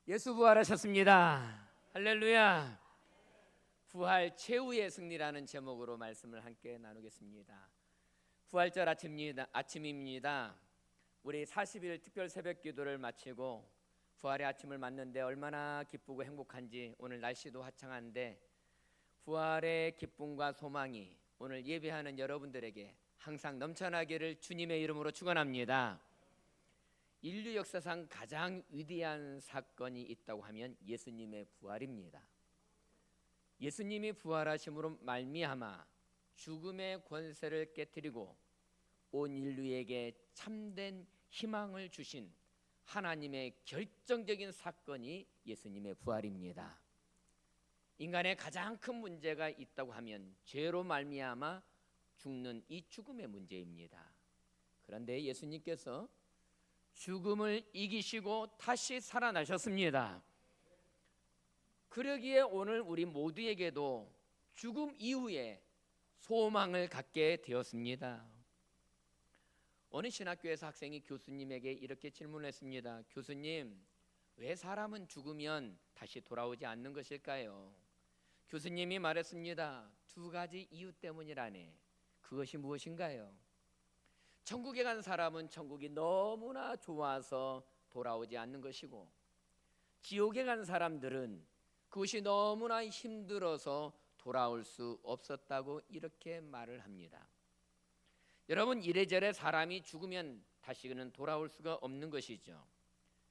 예수 부활하셨습니다. 할렐루야. 부활 최후의 승리라는 제목으로 말씀을 함께 나누겠습니다. 부활절 아침입니다. 우리 40일 특별 새벽 기도를 마치고 부활의 아침을 맞는데 얼마나 기쁘고 행복한지, 오늘 날씨도 화창한데 부활의 기쁨과 소망이 오늘 예배하는 여러분들에게 항상 넘쳐나기를 주님의 이름으로 축원합니다. 인류 역사상 가장 위대한 사건이 있다고 하면 예수님의 부활입니다. 예수님이 부활하심으로 말미암아 죽음의 권세를 깨뜨리고 온 인류에게 참된 희망을 주신 하나님의 결정적인 사건이 예수님의 부활입니다. 인간의 가장 큰 문제가 있다고 하면 죄로 말미암아 죽는 이 죽음의 문제입니다. 그런데 예수님께서 죽음을 이기시고 다시 살아나셨습니다. 그러기에 오늘 우리 모두에게도 죽음 이후에 소망을 갖게 되었습니다. 어느 신학교에서 학생이 교수님에게 이렇게 질문했습니다. 교수님, 왜 사람은 죽으면 다시 돌아오지 않는 것일까요? 교수님이 말했습니다. 두 가지 이유 때문이라네. 그것이 무엇인가요? 천국에 간 사람은 천국이 너무나 좋아서 돌아오지 않는 것이고, 지옥에 간 사람들은 그것이 너무나 힘들어서 돌아올 수 없었다고 이렇게 말을 합니다. 여러분, 이래저래 사람이 죽으면 다시는 돌아올 수가 없는 것이죠.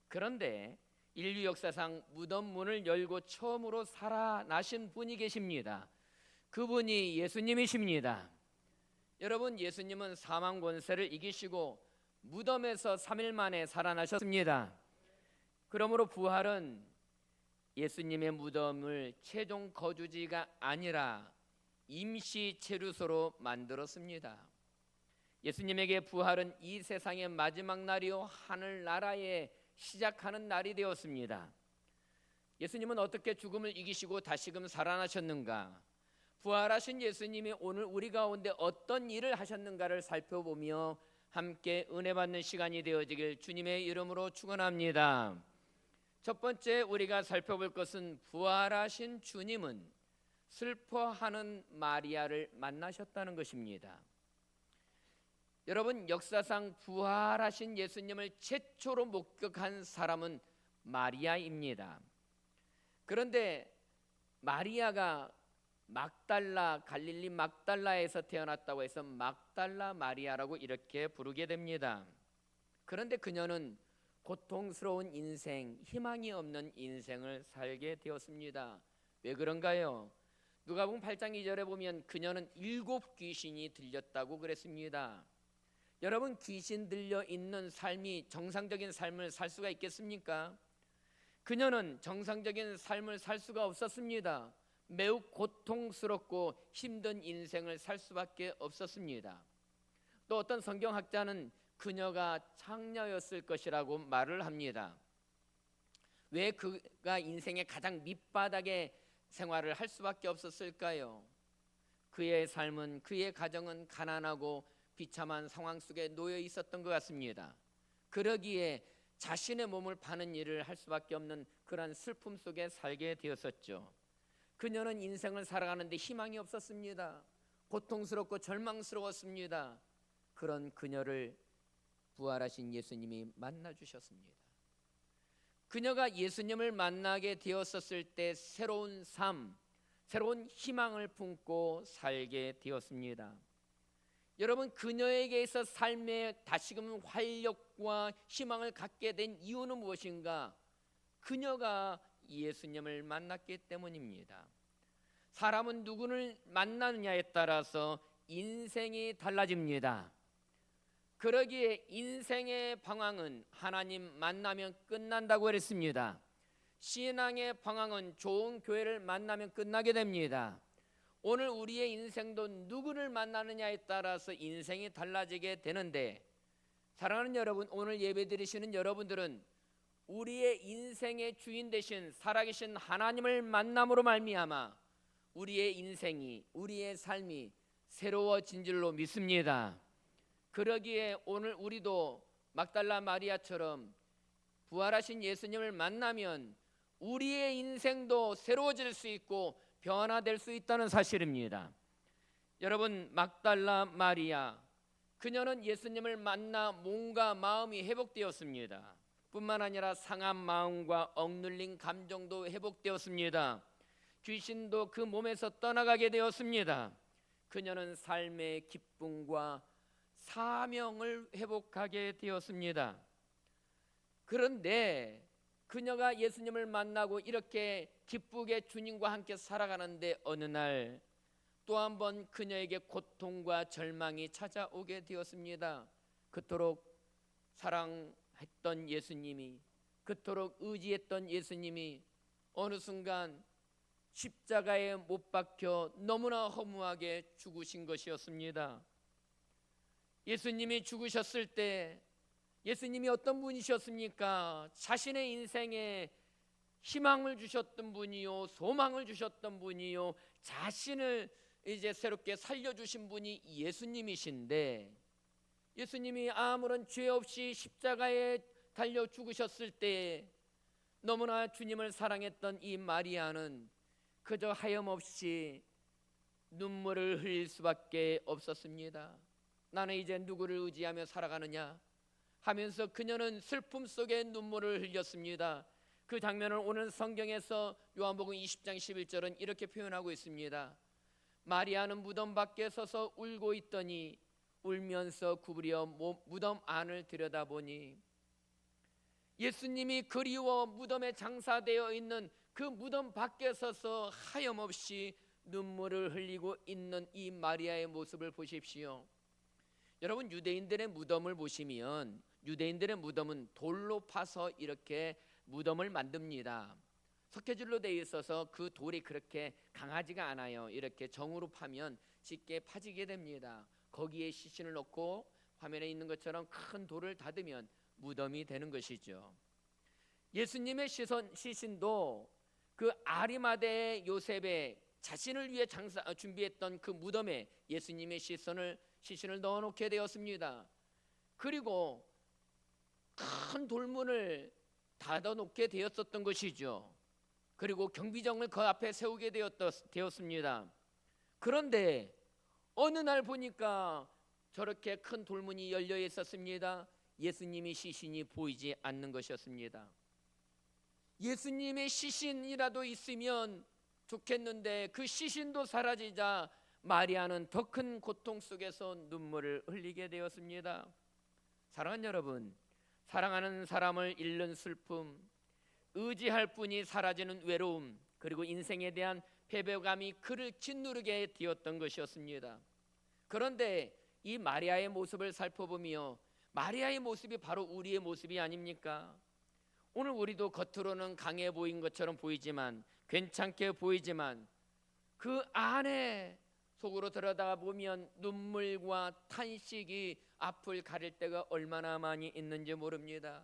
그런데 인류 역사상 무덤 문을 열고 처음으로 살아나신 분이 계십니다. 그분이 예수님이십니다. 여러분, 예수님은 사망 권세를 이기시고 무덤에서 3일 만에 살아나셨습니다. 그러므로 부활은 예수님의 무덤을 최종 거주지가 아니라 임시 체류소로 만들었습니다. 예수님에게 부활은 이 세상의 마지막 날이요 하늘나라에 시작하는 날이 되었습니다. 예수님은 어떻게 죽음을 이기시고 다시금 살아나셨는가? 부활하신 예수님이 오늘 우리 가운데 어떤 일을 하셨는가를 살펴보며 함께 은혜 받는 시간이 되어지길 주님의 이름으로 축원합니다. 첫 번째 우리가 살펴볼 것은 부활하신 주님은 슬퍼하는 마리아를 만나셨다는 것입니다. 여러분, 역사상 부활하신 예수님을 최초로 목격한 사람은 마리아입니다. 그런데 마리아가 갈릴리 막달라에서 태어났다고 해서 막달라 마리아라고 이렇게 부르게 됩니다. 그런데 그녀는 고통스러운 인생, 희망이 없는 인생을 살게 되었습니다. 왜 그런가요? 누가복음 8장 2절에 보면 그녀는 7 귀신이 들렸다고 그랬습니다. 여러분, 귀신 들려 있는 삶이 정상적인 삶을 살 수가 있겠습니까? 그녀는 정상적인 삶을 살 수가 없었습니다. 매우 고통스럽고 힘든 인생을 살 수밖에 없었습니다. 또 어떤 성경학자는 그녀가 창녀였을 것이라고 말을 합니다. 왜 그가 인생의 가장 밑바닥의 생활을 할 수밖에 없었을까요? 그의 삶은, 그의 가정은 가난하고 비참한 상황 속에 놓여 있었던 것 같습니다. 그러기에 자신의 몸을 파는 일을 할 수밖에 없는 그런 슬픔 속에 살게 되었었죠. 그녀는 인생을 살아가는데 희망이 없었습니다. 고통스럽고 절망스러웠습니다. 그런 그녀를 부활하신 예수님이 만나주셨습니다. 그녀가 예수님을 만나게 되었었을 때 새로운 삶, 새로운 희망을 품고 살게 되었습니다. 여러분, 그녀에게 있어 삶에 다시금 활력과 희망을 갖게 된 이유는 무엇인가? 그녀가 예수님을 만났기 때문입니다. 사람은 누구를 만나느냐에 따라서 인생이 달라집니다. 그러기에 인생의 방황은 하나님 만나면 끝난다고 그랬습니다. 신앙의 방황은 좋은 교회를 만나면 끝나게 됩니다. 오늘 우리의 인생도 누구를 만나느냐에 따라서 인생이 달라지게 되는데, 사랑하는 여러분, 오늘 예배 드리시는 여러분들은 우리의 인생의 주인 되신 살아계신 하나님을 만남으로 말미암아 우리의 인생이, 우리의 삶이 새로워진 줄로 믿습니다. 그러기에 오늘 우리도 막달라 마리아처럼 부활하신 예수님을 만나면 우리의 인생도 새로워질 수 있고 변화될 수 있다는 사실입니다. 여러분, 막달라 마리아, 그녀는 예수님을 만나 몸과 마음이 회복되었습니다. 뿐만 아니라 상한 마음과 억눌린 감정도 회복되었습니다. 귀신도 그 몸에서 떠나가게 되었습니다. 그녀는 삶의 기쁨과 사명을 회복하게 되었습니다. 그런데 그녀가 예수님을 만나고 이렇게 기쁘게 주님과 함께 살아가는데 어느 날 또 한 번 그녀에게 고통과 절망이 찾아오게 되었습니다. 그토록 사랑했던 예수님이, 그토록 의지했던 예수님이 어느 순간 십자가에 못 박혀 너무나 허무하게 죽으신 것이었습니다. 예수님이 죽으셨을 때 예수님이 어떤 분이셨습니까? 자신의 인생에 희망을 주셨던 분이요, 소망을 주셨던 분이요, 자신을 이제 새롭게 살려주신 분이 예수님이신데, 예수님이 아무런 죄 없이 십자가에 달려 죽으셨을 때 너무나 주님을 사랑했던 이 마리아는 그저 하염없이 눈물을 흘릴 수밖에 없었습니다. 나는 이제 누구를 의지하며 살아가느냐 하면서 그녀는 슬픔 속에 눈물을 흘렸습니다. 그 장면을 오늘 성경에서 요한복음 20장 11절은 이렇게 표현하고 있습니다. 마리아는 무덤 밖에 서서 울고 있더니 울면서 구부려 무덤 안을 들여다보니 예수님이 그리워 무덤에 장사되어 있는 그 무덤 밖에 서서 하염없이 눈물을 흘리고 있는 이 마리아의 모습을 보십시오. 여러분, 유대인들의 무덤을 보시면 유대인들의 무덤은 돌로 파서 이렇게 무덤을 만듭니다. 석회질로 되어 있어서 그 돌이 그렇게 강하지가 않아요. 이렇게 정으로 파면 쉽게 파지게 됩니다. 거기에 시신을 넣고 화면에 있는 것처럼 큰 돌을 닫으면 무덤이 되는 것이죠. 예수님의 시신도 그 아리마대 요셉의 자신을 위해 준비했던 그 무덤에 예수님의 시신을 넣어놓게 되었습니다. 그리고 큰 돌문을 닫아놓게 되었었던 것이죠. 그리고 경비정을 그 앞에 세우게 되었습니다. 그런데 어느 날 보니까 저렇게 큰 돌문이 열려 있었습니다. 예수님의 시신이 보이지 않는 것이었습니다. 예수님의 시신이라도 있으면 좋겠는데 그 시신도 사라지자 마리아는 더 큰 고통 속에서 눈물을 흘리게 되었습니다. 사랑하는 여러분, 사랑하는 사람을 잃는 슬픔, 의지할 뿐이 사라지는 외로움, 그리고 인생에 대한 패배감이 그를 짓누르게 되었던 것이었습니다. 그런데 이 마리아의 모습을 살펴보며 마리아의 모습이 바로 우리의 모습이 아닙니까? 오늘 우리도 겉으로는 강해 보인 것처럼 보이지만, 괜찮게 보이지만 그 안에 속으로 들여다보면 눈물과 탄식이 앞을 가릴 때가 얼마나 많이 있는지 모릅니다.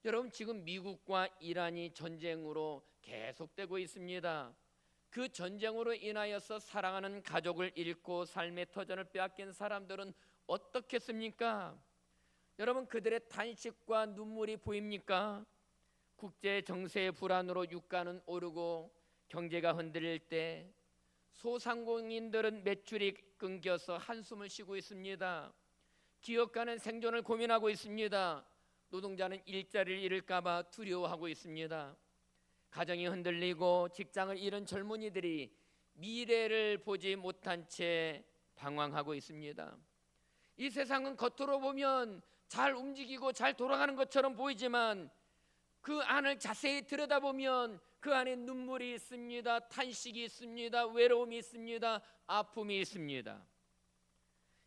여러분, 지금 미국과 이란이 전쟁으로 계속되고 있습니다. 그 전쟁으로 인하여서 사랑하는 가족을 잃고 삶의 터전을 빼앗긴 사람들은 어떻겠습니까? 여러분, 그들의 탄식과 눈물이 보입니까? 국제 정세의 불안으로 유가는 오르고 경제가 흔들릴 때 소상공인들은 매출이 끊겨서 한숨을 쉬고 있습니다. 기업가는 생존을 고민하고 있습니다. 노동자는 일자리를 잃을까 봐 두려워하고 있습니다. 가정이 흔들리고 직장을 잃은 젊은이들이 미래를 보지 못한 채 방황하고 있습니다. 이 세상은 겉으로 보면 잘 움직이고 잘 돌아가는 것처럼 보이지만 그 안을 자세히 들여다보면 그 안에 눈물이 있습니다. 탄식이 있습니다. 외로움이 있습니다. 아픔이 있습니다.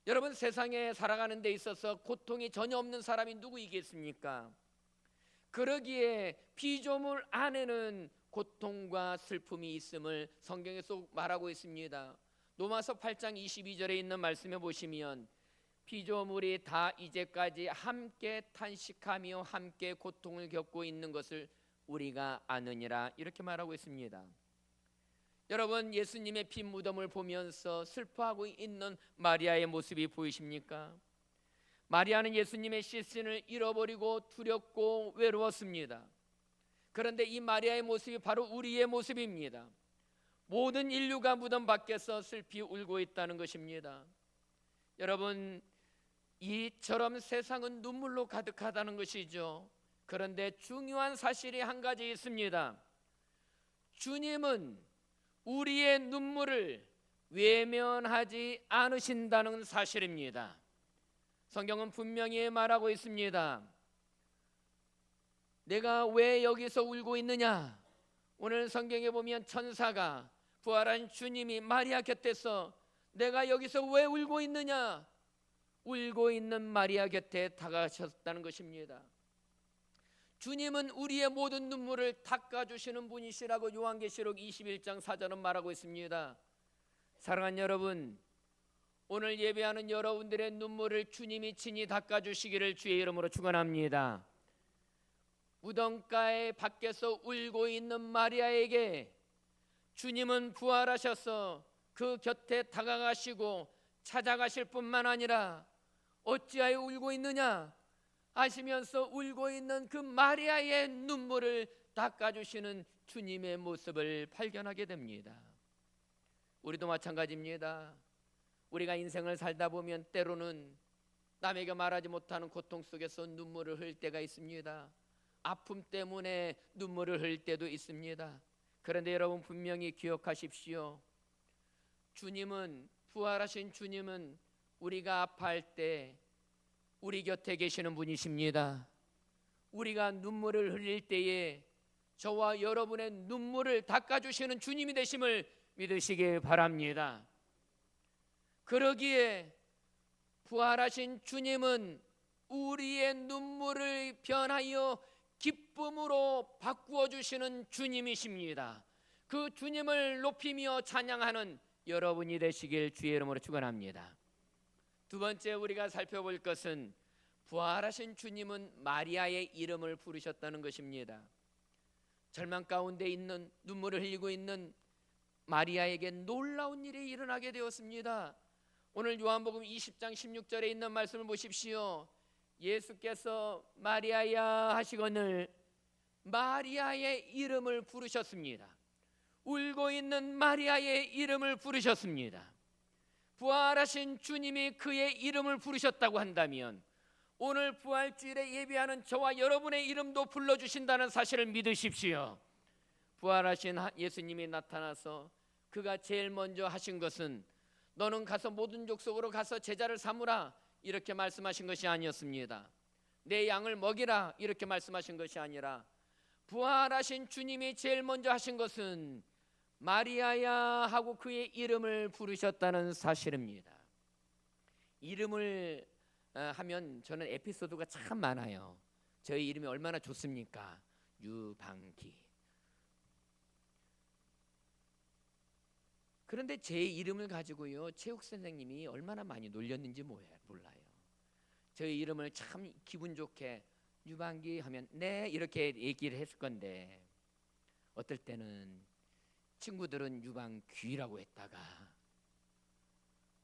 여러분, 세상에 살아가는 데 있어서 고통이 전혀 없는 사람이 누구이겠습니까? 그러기에 피조물 안에는 고통과 슬픔이 있음을 성경에서 말하고 있습니다. 로마서 8장 22절에 있는 말씀에 보시면 피조물이 다 이제까지 함께 탄식하며 함께 고통을 겪고 있는 것을 우리가 아느니라, 이렇게 말하고 있습니다. 여러분, 예수님의 피 무덤을 보면서 슬퍼하고 있는 마리아의 모습이 보이십니까? 마리아는 예수님의 시신을 잃어버리고 두렵고 외로웠습니다. 그런데 이 마리아의 모습이 바로 우리의 모습입니다. 모든 인류가 무덤 밖에서 슬피 울고 있다는 것입니다. 여러분, 이처럼 세상은 눈물로 가득하다는 것이죠. 그런데 중요한 사실이 한 가지 있습니다. 주님은 우리의 눈물을 외면하지 않으신다는 사실입니다. 성경은 분명히 말하고 있습니다. 내가 왜 여기서 울고 있느냐? 오늘 성경에 보면 천사가 부활한 주님이 마리아 곁에서 내가 여기서 왜 울고 있느냐? 울고 있는 마리아 곁에 다가가셨다는 것입니다. 주님은 우리의 모든 눈물을 닦아주시는 분이시라고 요한계시록 21장 4절은 말하고 있습니다. 사랑하는 여러분, 오늘 예배하는 여러분들의 눈물을 주님이 친히 닦아주시기를 주의 이름으로 축원합니다. 무덤가에 밖에서 울고 있는 마리아에게 주님은 부활하셔서 그 곁에 다가가시고 찾아가실 뿐만 아니라 어찌하여 울고 있느냐 하시면서 울고 있는 그 마리아의 눈물을 닦아주시는 주님의 모습을 발견하게 됩니다. 우리도 마찬가지입니다. 우리가 인생을 살다 보면 때로는 남에게 말하지 못하는 고통 속에서 눈물을 흘릴 때가 있습니다. 아픔 때문에 눈물을 흘릴 때도 있습니다. 그런데 여러분 분명히 기억하십시오. 주님은, 부활하신 주님은 우리가 아파할 때 우리 곁에 계시는 분이십니다. 우리가 눈물을 흘릴 때에 저와 여러분의 눈물을 닦아주시는 주님이 되심을 믿으시길 바랍니다. 그러기에 부활하신 주님은 우리의 눈물을 변하여 기쁨으로 바꾸어 주시는 주님이십니다. 그 주님을 높이며 찬양하는 여러분이 되시길 주의 이름으로 축원합니다. 두 번째 우리가 살펴볼 것은 부활하신 주님은 마리아의 이름을 부르셨다는 것입니다. 절망 가운데 있는, 눈물을 흘리고 있는 마리아에게 놀라운 일이 일어나게 되었습니다. 오늘 요한복음 20장 16절에 있는 말씀을 보십시오. 예수께서 마리아야 하시거늘 마리아의 이름을 부르셨습니다. 울고 있는 마리아의 이름을 부르셨습니다. 부활하신 주님이 그의 이름을 부르셨다고 한다면 오늘 부활주일에 예배하는 저와 여러분의 이름도 불러주신다는 사실을 믿으십시오. 부활하신 예수님이 나타나서 그가 제일 먼저 하신 것은 너는 가서 모든 족속으로 가서 제자를 삼으라 이렇게 말씀하신 것이 아니었습니다. 내 양을 먹이라 이렇게 말씀하신 것이 아니라 부활하신 주님이 제일 먼저 하신 것은 마리아야 하고 그의 이름을 부르셨다는 사실입니다. 이름을 하면 저는 에피소드가 참 많아요. 저희 이름이 얼마나 좋습니까? 유방기. 그런데 제 이름을 가지고요 체육 선생님이 얼마나 많이 놀렸는지 몰라요. 저희 이름을 참 기분 좋게 유방기 하면 네 이렇게 얘기를 했을 건데 어떨 때는 친구들은 유방귀라고 했다가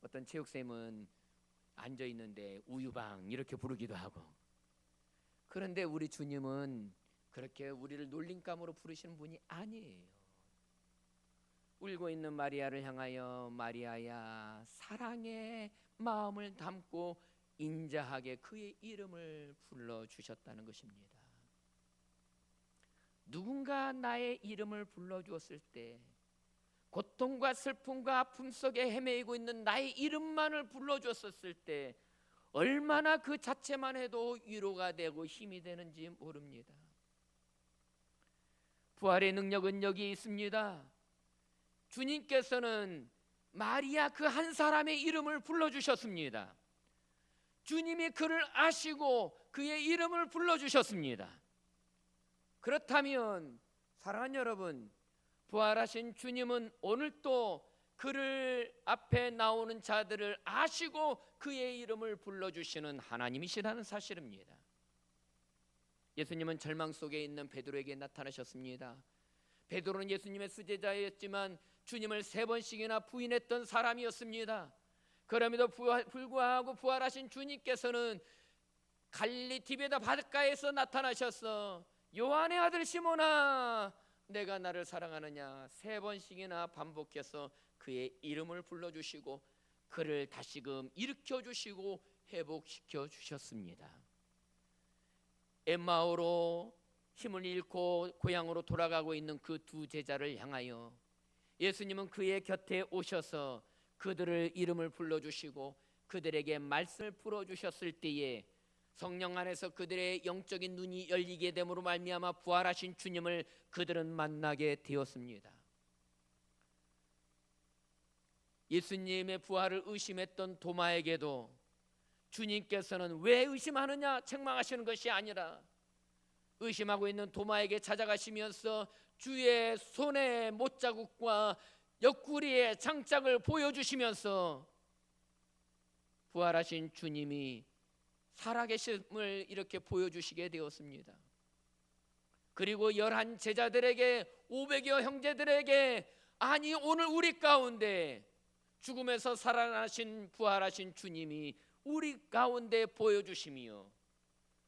어떤 체육 선생님은 앉아 있는데 우유방 이렇게 부르기도 하고. 그런데 우리 주님은 그렇게 우리를 놀림감으로 부르시는 분이 아니에요. 울고 있는 마리아를 향하여 마리아야 사랑의 마음을 담고 인자하게 그의 이름을 불러주셨다는 것입니다. 누군가 나의 이름을 불러주었을 때 고통과 슬픔과 아픔 속에 헤매이고 있는 나의 이름만을 불러주었을 때 얼마나 그 자체만 해도 위로가 되고 힘이 되는지 모릅니다. 부활의 능력은 여기 있습니다. 주님께서는 마리아 그 한 사람의 이름을 불러주셨습니다. 주님이 그를 아시고 그의 이름을 불러주셨습니다. 그렇다면 사랑하는 여러분, 부활하신 주님은 오늘 또 그를 앞에 나오는 자들을 아시고 그의 이름을 불러주시는 하나님이시라는 사실입니다. 예수님은 절망 속에 있는 베드로에게 나타나셨습니다. 베드로는 예수님의 수제자였지만 주님을 3번씩이나 부인했던 사람이었습니다. 그럼에도 불구하고 부활하신 주님께서는 갈릴리 디베다 바닷가에서 나타나셔서 요한의 아들 시몬아, 내가 나를 사랑하느냐? 3번씩이나 반복해서 그의 이름을 불러주시고 그를 다시금 일으켜주시고 회복시켜 주셨습니다. 엠마오로 힘을 잃고 고향으로 돌아가고 있는 그 2 제자를 향하여 예수님은 그의 곁에 오셔서 그들을 이름을 불러주시고 그들에게 말씀을 풀어주셨을 때에 성령 안에서 그들의 영적인 눈이 열리게 됨으로 말미암아 부활하신 주님을 그들은 만나게 되었습니다. 예수님의 부활을 의심했던 도마에게도 주님께서는 왜 의심하느냐 책망하시는 것이 아니라 의심하고 있는 도마에게 찾아가시면서 주의 손의 못자국과 옆구리의 장짝을 보여주시면서 부활하신 주님이 살아계심을 이렇게 보여주시게 되었습니다. 그리고 11 제자들에게 500여 형제들에게 아니 오늘 우리 가운데 죽음에서 살아나신 부활하신 주님이 우리 가운데 보여주시며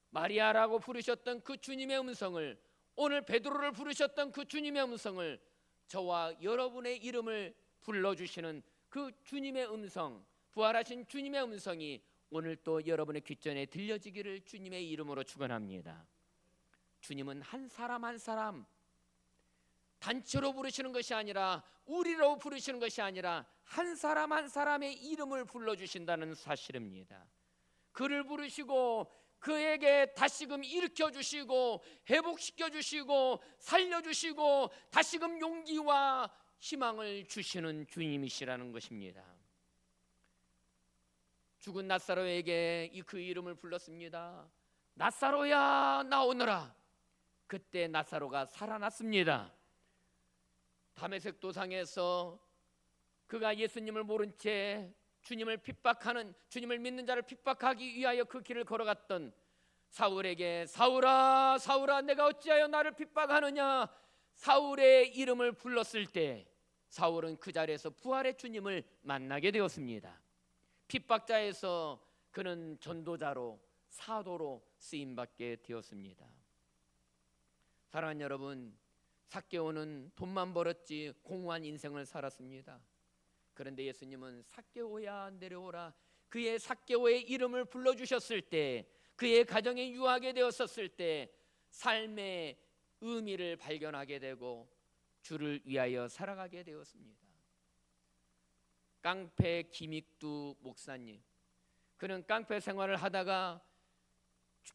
마리아라고 부르셨던 그 주님의 음성을, 오늘 베드로를 부르셨던 그 주님의 음성을, 저와 여러분의 이름을 불러주시는 그 주님의 음성, 부활하신 주님의 음성이 오늘 또 여러분의 귓전에 들려지기를 주님의 이름으로 축원합니다. 주님은 한 사람 한 사람 단체로 부르시는 것이 아니라 우리로 부르시는 것이 아니라 한 사람 한 사람의 이름을 불러주신다는 사실입니다. 그를 부르시고 그에게 다시금 일으켜주시고 회복시켜주시고 살려주시고 다시금 용기와 희망을 주시는 주님이시라는 것입니다. 죽은 나사로에게 그 이름을 불렀습니다. 나사로야 나오너라. 그때 나사로가 살아났습니다. 다메섹 도상에서 그가 예수님을 모른 채 주님을 핍박하는, 주님을 믿는 자를 핍박하기 위하여 그 길을 걸어갔던 사울에게 사울아 사울아 내가 어찌하여 나를 핍박하느냐, 사울의 이름을 불렀을 때 사울은 그 자리에서 부활의 주님을 만나게 되었습니다. 핍박자에서 그는 전도자로 사도로 쓰임받게 되었습니다. 사랑하는 여러분, 삭개오는 돈만 벌었지 공허한 인생을 살았습니다. 그런데 예수님은 삭개오야 내려오라, 그의 삭개오의 이름을 불러주셨을 때, 그의 가정에 유하게 되었었을 때 삶의 의미를 발견하게 되고 주를 위하여 살아가게 되었습니다. 깡패 김익두 목사님, 그는 깡패 생활을 하다가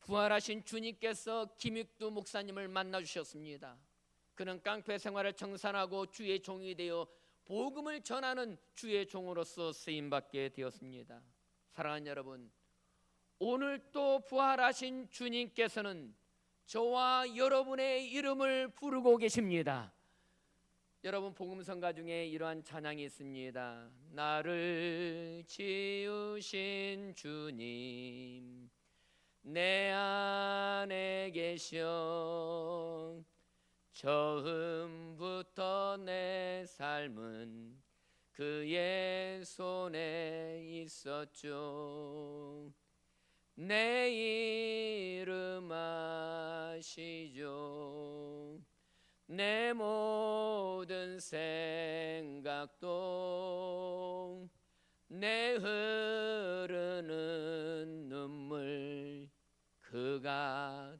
부활하신 주님께서 김익두 목사님을 만나 주셨습니다. 그는 깡패 생활을 청산하고 주의 종이 되어 복음을 전하는 주의 종으로서 쓰임받게 되었습니다. 사랑하는 여러분, 오늘 또 부활하신 주님께서는 저와 여러분의 이름을 부르고 계십니다. 여러분, 복음성가 중에 이러한 찬양이 있습니다. 나를 지으신 주님 내 안에 계셔, 처음부터 내 삶은 그의 손에 있었죠. 내 이름 아시죠. 내 모든 생각도 내 흐르는 눈물 그가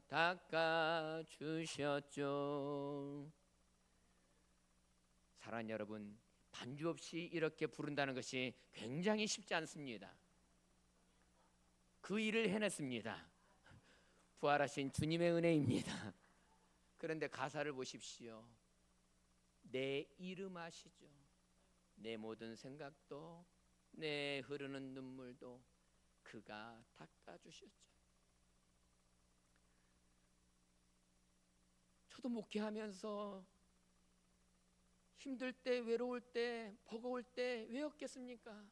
닦아주셨죠. 사랑하는 여러분, 반주 없이 이렇게 부른다는 것이 굉장히 쉽지 않습니다. 그 일을 해냈습니다. 부활하신 주님의 은혜입니다. 그런데 가사를 보십시오. 내 이름 아시죠. 내 모든 생각도 내 흐르는 눈물도 그가 닦아주셨죠. 저도 목회하면서 힘들 때, 외로울 때, 버거울 때 왜 없겠습니까?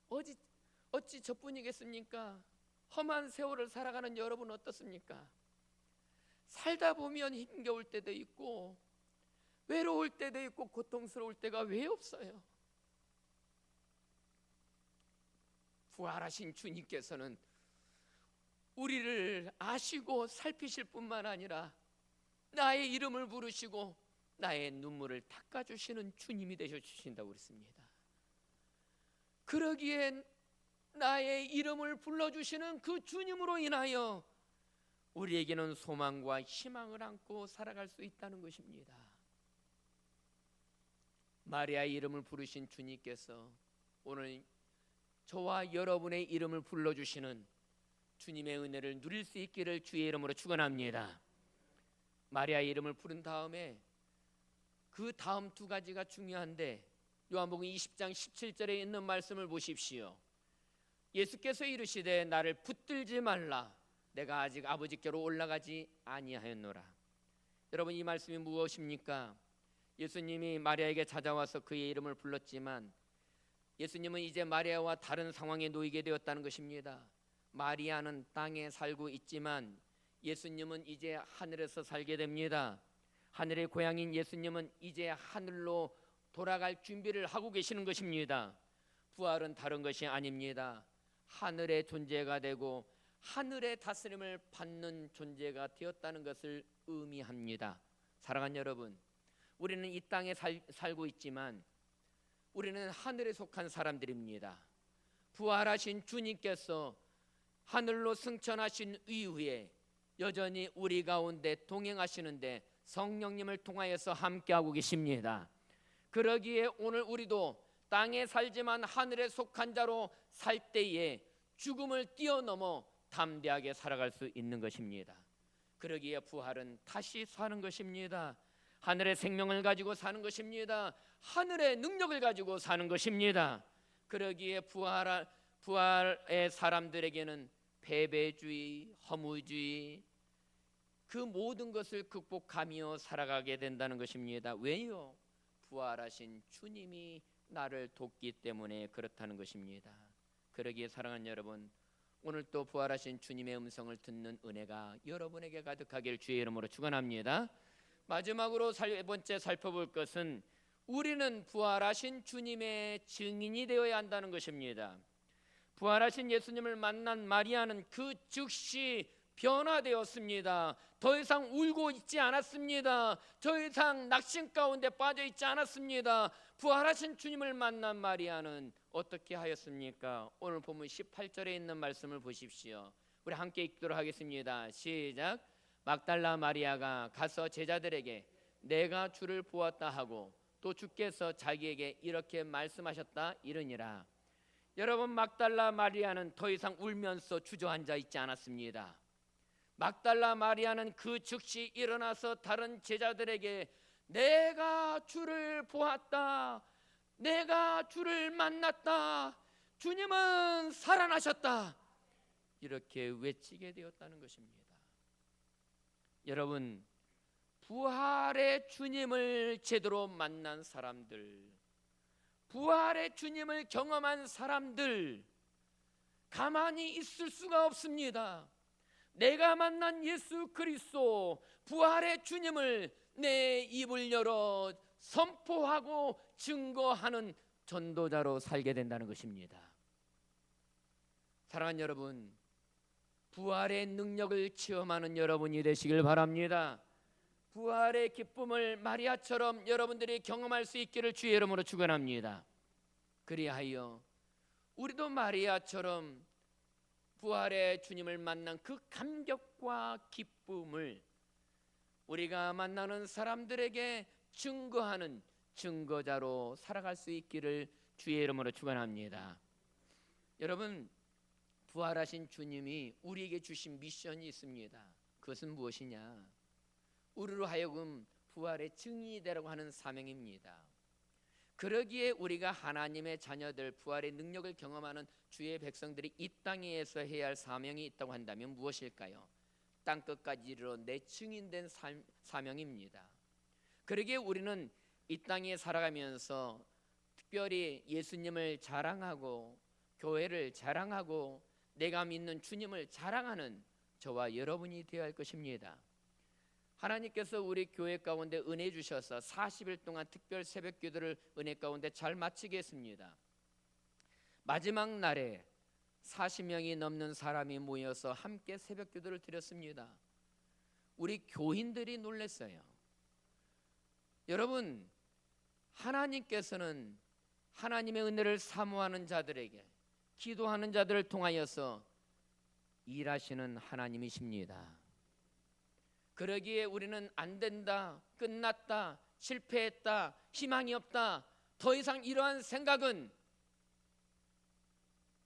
어찌 저뿐이겠습니까? 험한 세월을 살아가는 여러분 어떻습니까? 살다 보면 힘겨울 때도 있고 외로울 때도 있고 고통스러울 때가 왜 없어요? 부활하신 주님께서는 우리를 아시고 살피실 뿐만 아니라 나의 이름을 부르시고 나의 눈물을 닦아주시는 주님이 되셔 주신다고 그랬습니다. 그러기에 나의 이름을 불러주시는 그 주님으로 인하여 우리에게는 소망과 희망을 안고 살아갈 수 있다는 것입니다. 마리아의 이름을 부르신 주님께서 오늘 저와 여러분의 이름을 불러주시는 주님의 은혜를 누릴 수 있기를 주의 이름으로 축원합니다. 마리아의 이름을 부른 다음에 그 다음 두 가지가 중요한데, 요한복음 20장 17절에 있는 말씀을 보십시오. 예수께서 이르시되 나를 붙들지 말라, 내가 아직 아버지께로 올라가지 아니하였노라. 여러분, 이 말씀이 무엇입니까? 예수님이 마리아에게 찾아와서 그의 이름을 불렀지만 예수님은 이제 마리아와 다른 상황에 놓이게 되었다는 것입니다. 마리아는 땅에 살고 있지만 예수님은 이제 하늘에서 살게 됩니다. 하늘의 고향인 예수님은 이제 하늘로 돌아갈 준비를 하고 계시는 것입니다. 부활은 다른 것이 아닙니다. 하늘의 존재가 되고 하늘의 다스림을 받는 존재가 되었다는 것을 의미합니다. 사랑하는 여러분, 우리는 이 땅에 살고 있지만 우리는 하늘에 속한 사람들입니다. 부활하신 주님께서 하늘로 승천하신 이후에 여전히 우리 가운데 동행하시는데 성령님을 통하여서 함께하고 계십니다. 그러기에 오늘 우리도 땅에 살지만 하늘에 속한 자로 살 때에 죽음을 뛰어넘어 담대하게 살아갈 수 있는 것입니다. 그러기에 부활은 다시 사는 것입니다. 하늘의 생명을 가지고 사는 것입니다. 하늘의 능력을 가지고 사는 것입니다. 그러기에 부활의 사람들에게는 패배주의, 허무주의, 그 모든 것을 극복하며 살아가게 된다는 것입니다. 왜요? 부활하신 주님이 나를 돕기 때문에 그렇다는 것입니다. 그러기에 사랑하는 여러분, 오늘 또 부활하신 주님의 음성을 듣는 은혜가 여러분에게 가득하길 주의 이름으로 축원합니다. 마지막으로 세 번째 살펴볼 것은 우리는 부활하신 주님의 증인이 되어야 한다는 것입니다. 부활하신 예수님을 만난 마리아는 그 즉시 변화되었습니다. 더 이상 울고 있지 않았습니다. 더 이상 낙심 가운데 빠져 있지 않았습니다. 부활하신 주님을 만난 마리아는 어떻게 하였습니까? 오늘 본문 18절에 있는 말씀을 보십시오. 우리 함께 읽도록 하겠습니다. 시작. 막달라 마리아가 가서 제자들에게 내가 주를 보았다 하고 또 주께서 자기에게 이렇게 말씀하셨다 이르니라. 여러분, 막달라 마리아는 더 이상 울면서 주저앉아 있지 않았습니다. 막달라 마리아는 그 즉시 일어나서 다른 제자들에게 내가 주를 보았다, 내가 주를 만났다, 주님은 살아나셨다, 이렇게 외치게 되었다는 것입니다. 여러분, 부활의 주님을 제대로 만난 사람들, 부활의 주님을 경험한 사람들 가만히 있을 수가 없습니다. 내가 만난 예수 그리스도 부활의 주님을 내 입을 열어 선포하고 증거하는 전도자로 살게 된다는 것입니다. 사랑하는 여러분, 부활의 능력을 체험하는 여러분이 되시길 바랍니다. 부활의 기쁨을 마리아처럼 여러분들이 경험할 수 있기를 주의 이름으로 축원합니다. 그리하여 우리도 마리아처럼 부활의 주님을 만난 그 감격과 기쁨을 우리가 만나는 사람들에게 증거하는 증거자로 살아갈 수 있기를 주의 이름으로 축원합니다. 여러분, 부활하신 주님이 우리에게 주신 미션이 있습니다. 그것은 무엇이냐? 우리로 하여금 부활의 증인이 되라고 하는 사명입니다. 그러기에 우리가 하나님의 자녀들, 부활의 능력을 경험하는 주의 백성들이 이 땅에서 해야 할 사명이 있다고 한다면 무엇일까요? 땅끝까지 이르러 내 증인된 사명입니다. 그러기에 우리는 이 땅에 살아가면서 특별히 예수님을 자랑하고 교회를 자랑하고 내가 믿는 주님을 자랑하는 저와 여러분이 되어야 할 것입니다. 하나님께서 우리 교회 가운데 은혜 주셔서 40일 동안 특별 새벽 기도를 은혜 가운데 잘 마치게 했습니다. 마지막 날에 40명이 넘는 사람이 모여서 함께 새벽 기도를 드렸습니다. 우리 교인들이 놀랐어요. 여러분, 하나님께서는 하나님의 은혜를 사모하는 자들에게, 기도하는 자들을 통하여서 일하시는 하나님이십니다. 그러기에 우리는 안 된다, 끝났다, 실패했다, 희망이 없다, 더 이상 이러한 생각은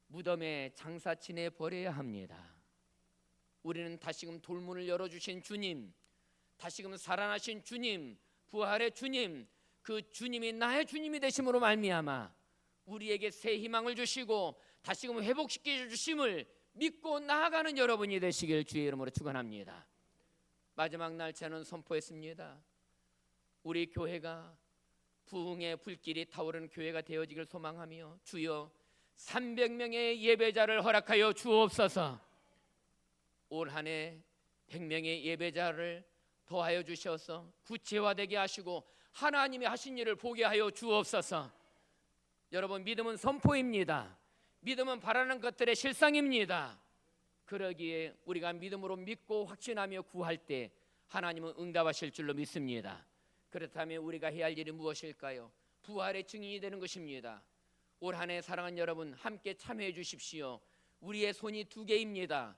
무덤에 장사 지내 버려야 합니다. 우리는 다시금 돌문을 열어주신 주님, 다시금 살아나신 주님, 부활의 주님, 그 주님이 나의 주님이 되심으로 말미암아 우리에게 새 희망을 주시고 다시금 회복시켜 주심을 믿고 나아가는 여러분이 되시길 주의 이름으로 축원합니다. 마지막 날 저는 선포했습니다. 우리 교회가 부흥의 불길이 타오르는 교회가 되어지길 소망하며, 주여 300명의 예배자를 허락하여 주옵소서. 올 한 해 100명의 예배자를 더하여 주셔서 구체화되게 하시고 하나님이 하신 일을 보게 하여 주옵소서. 여러분, 믿음은 선포입니다. 믿음은 바라는 것들의 실상입니다. 그러기에 우리가 믿음으로 믿고 확신하며 구할 때 하나님은 응답하실 줄로 믿습니다. 그렇다면 우리가 해야 할 일이 무엇일까요? 부활의 증인이 되는 것입니다. 올 한 해 사랑하는 여러분, 함께 참여해 주십시오. 우리의 손이 두 개입니다.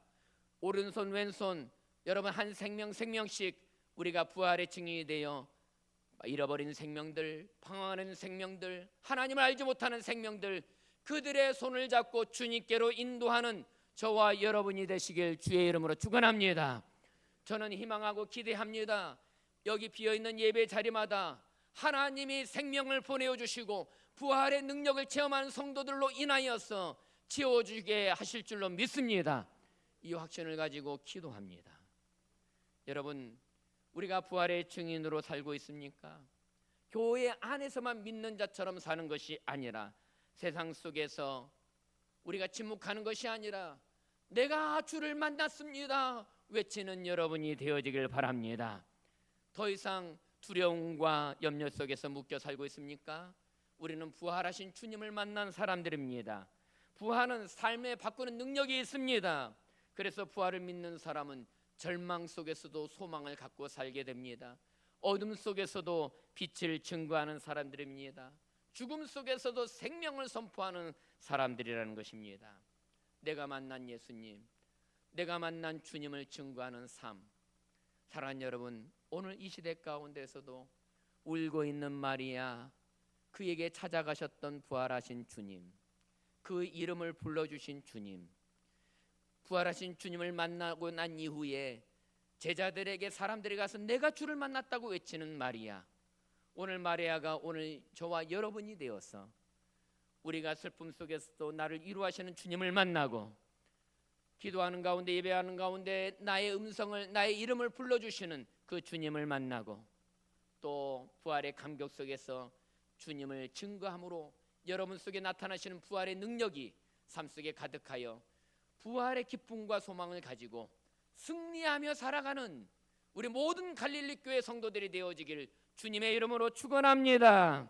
오른손 왼손 여러분 한 생명씩 우리가 부활의 증인이 되어 잃어버린 생명들, 방황하는 생명들, 하나님을 알지 못하는 생명들, 그들의 손을 잡고 주님께로 인도하는 저와 여러분이 되시길 주의 이름으로 축원합니다. 저는 희망하고 기대합니다. 여기 비어있는 예배 자리마다 하나님이 생명을 보내주시고 부활의 능력을 체험하는 성도들로 인하여서 채워주게 하실 줄로 믿습니다. 이 확신을 가지고 기도합니다. 여러분, 우리가 부활의 증인으로 살고 있습니까? 교회 안에서만 믿는 자처럼 사는 것이 아니라 세상 속에서 우리가 침묵하는 것이 아니라 내가 주를 만났습니다 외치는 여러분이 되어지길 바랍니다. 더 이상 두려움과 염려 속에서 묶여 살고 있습니까? 우리는 부활하신 주님을 만난 사람들입니다. 부활은 삶에 바꾸는 능력이 있습니다. 그래서 부활을 믿는 사람은 절망 속에서도 소망을 갖고 살게 됩니다. 어둠 속에서도 빛을 증거하는 사람들입니다. 죽음 속에서도 생명을 선포하는 사람들이라는 것입니다. 내가 만난 예수님, 내가 만난 주님을 증거하는 삶. 사랑하는 여러분, 오늘 이 시대 가운데서도 울고 있는 마리아, 그에게 찾아가셨던 부활하신 주님, 그 이름을 불러주신 주님, 부활하신 주님을 만나고 난 이후에 제자들에게 사람들이 가서 내가 주를 만났다고 외치는 마리아. 오늘 마리아가 오늘 저와 여러분이 되어서 우리가 슬픔 속에서도 나를 위로하시는 주님을 만나고 기도하는 가운데 예배하는 가운데 나의 음성을, 나의 이름을 불러주시는 그 주님을 만나고 또 부활의 감격 속에서 주님을 증거함으로 여러분 속에 나타나시는 부활의 능력이 삶 속에 가득하여 부활의 기쁨과 소망을 가지고 승리하며 살아가는 우리 모든 갈릴리 교회 성도들이 되어지길 주님의 이름으로 축원합니다.